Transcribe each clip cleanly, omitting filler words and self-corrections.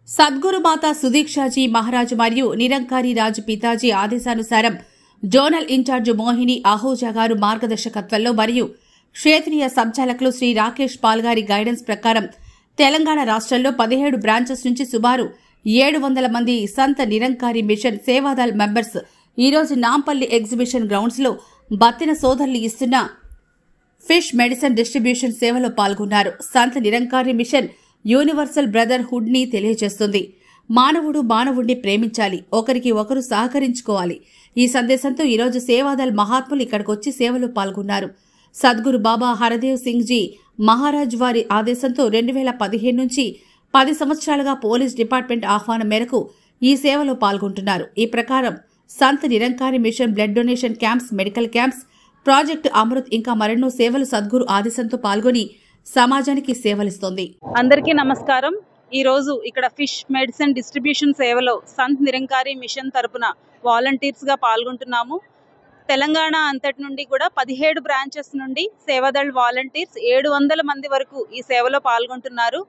సద్గురు మాతా సుదీక్షాజీ మహారాజు మరియు నిరంకారి రాజు పితాజీ ఆదేశానుసారం జోనల్ ఇన్ఛార్జ్ మోహిని అహూజా గారు మార్గదర్శకత్వంలో మరియు క్షేత్రీయ సంచాలకులు శ్రీ రాకేష్ పాల్ గారి గైడెన్స్ ప్రకారం తెలంగాణ రాష్ట్రంలో 17 బ్రాంచెస్ నుంచి సుమారు 700 మంది సంత నిరంకారి మిషన్ సేవాదల్ మెంబర్స్ ఈరోజు నాంపల్లి ఎగ్జిబిషన్ గ్రౌండ్స్ లో బత్తిన సోదరులు ఇస్తున్న ఫిష్ మెడిసిన్ డిస్ట్రిబ్యూషన్ సేవలో పాల్గొన్నారు. సంత నిరంకారి మిషన్ యూనివర్సల్ బ్రదర్హుడ్ ని తెలియజేస్తుంది. మానవుడు మానవుడిని ప్రేమించాలి, ఒకరికి ఒకరు సహకరించుకోవాలి. ఈ సందేశంతో ఈరోజు సేవాదల్ మహాత్ములు ఇక్కడికొచ్చి సేవలో పాల్గొన్నారు. సద్గురు బాబా హరదేవ్ సింగ్ జీ మహారాజ్ వారి ఆదేశంతో 2015 నుంచి 10 సంవత్సరాలుగా పోలీస్ డిపార్ట్మెంట్ ఆహ్వానం మేరకు ఈ సేవలో పాల్గొంటున్నారు. ఈ ప్రకారం Sant Nirankari mission blood donation camps, medical camps, project Amrit ఇంకా మరెన్నో సేవలు సద్గురు ఆదేశంతో పాల్గొని సమాజానికి సేవలిస్తోంది. అందరికీ నమస్కారం. ఈ రోజు ఇక్కడ ఫిష్ మెడిసిన్ డిస్ట్రిబ్యూషన్ సేవలో సంత్ నిరంకారి మిషన్ తరపున వాలంటీర్స్ గా పాల్గొంటున్నాము. తెలంగాణ అంతటి నుండి కూడా 17 బ్రాంచెస్ నుండి సేవాదళ్ వాలంటీర్స్ 700 మంది వరకు ఈ సేవలో పాల్గొంటున్నారు.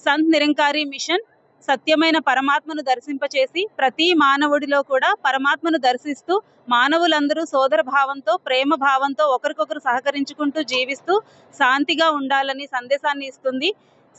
సంత్ నిరంకారి మిషన్ సత్యమైన పరమాత్మను దర్శింపచేసి ప్రతి మానవుడిలో కూడా పరమాత్మను దర్శిస్తూ మానవులందరూ సోదర భావంతో, ప్రేమ భావంతో ఒకరికొకరు సహకరించుకుంటూ జీవిస్తూ శాంతిగా ఉండాలని సందేశాన్ని ఇస్తుంది.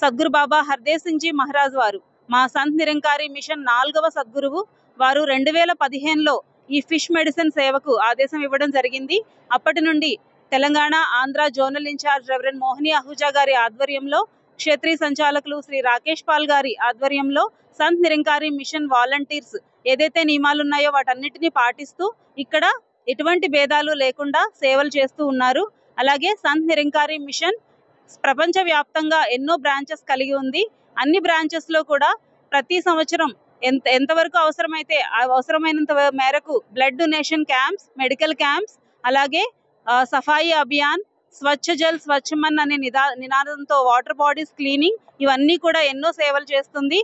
సద్గురు బాబా హర్దేవ్ సింగ్ జీ మహారాజ్ వారు మా సంత్ నిరంకారి మిషన్ 4వ సద్గురువు. వారు 2015లో ఈ ఫిష్ మెడిసిన్ సేవకు ఆదేశం ఇవ్వడం జరిగింది. అప్పటి నుండి Telangana, Andhra zonal incharge reverend Mohini Ahuja గారి ఆధ్వర్యంలో, క్షేత్రీయ సంచాలకులు శ్రీ రాకేష్ పాల్ గారి ఆధ్వర్యంలో సంత్ నిరంకారి మిషన్ వాలంటీర్స్ ఏదైతే నియమాలు ఉన్నాయో వాటన్నిటిని పాటిస్తూ ఇక్కడ ఎటువంటి భేదాలు లేకుండా సేవలు చేస్తూ ఉన్నారు. అలాగే సంత్ నిరంకారి మిషన్ ప్రపంచ వ్యాప్తంగా ఎన్నో బ్రాంచెస్ కలిగి ఉంది. అన్ని బ్రాంచెస్ లో కూడా ప్రతి సంవత్సరం ఎంతవరకు అవసరమైతే అవసరమైనంత మేరకు blood donation camps, medical camps, అలాగే సఫాయి అభియాన్, స్వచ్ఛ జల్ స్వచ్ఛ మన్ అనే నినాదంతో వాటర్ బాడీస్ క్లీనింగ్, ఇవన్నీ కూడా ఎన్నో సేవలు చేస్తుంది.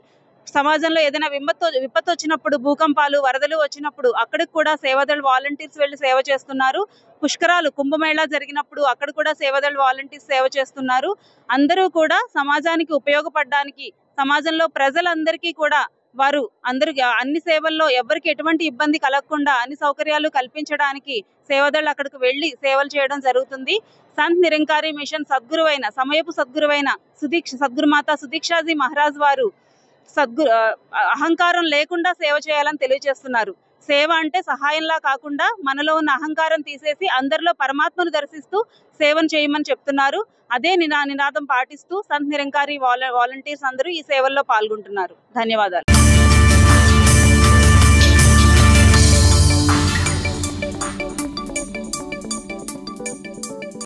సమాజంలో ఏదైనా విపత్తు వచ్చినప్పుడు, భూకంపాలు, వరదలు వచ్చినప్పుడు అక్కడికి కూడా సేవాదళ్ వాలంటీర్స్ వెళ్లి సేవ చేస్తున్నారు. పుష్కరాలు, కుంభమేళా జరిగినప్పుడు అక్కడ కూడా సేవాదళ్ వాలంటీర్స్ సేవ చేస్తున్నారు. అందరూ కూడా సమాజానికి ఉపయోగపడడానికి, సమాజంలో ప్రజలందరికీ కూడా వారు అన్ని సేవల్లో ఎవరికి ఎటువంటి ఇబ్బంది కలగకుండా అన్ని సౌకర్యాలు కల్పించడానికి సేవాదళ్ అక్కడికి వెళ్లి సేవలు చేయడం జరుగుతుంది. సంత్ నిరంకారి మిషన్ సద్గురువైన, సమయపు సద్గురువైన సద్గురు మాతా సుదీక్షాజీ మహారాజ్ వారు అహంకారం లేకుండా సేవ చేయాలని తెలియజేస్తున్నారు. సేవ అంటే సహాయంలా కాకుండా మనలో ఉన్న అహంకారం తీసేసి అందరిలో పరమాత్మను దర్శిస్తూ సేవను చేయమని చెప్తున్నారు. అదే నినాదం పాటిస్తూ సంత్ నిరంకారి వాలంటీర్స్ అందరూ ఈ సేవల్లో పాల్గొంటున్నారు. ధన్యవాదాలు.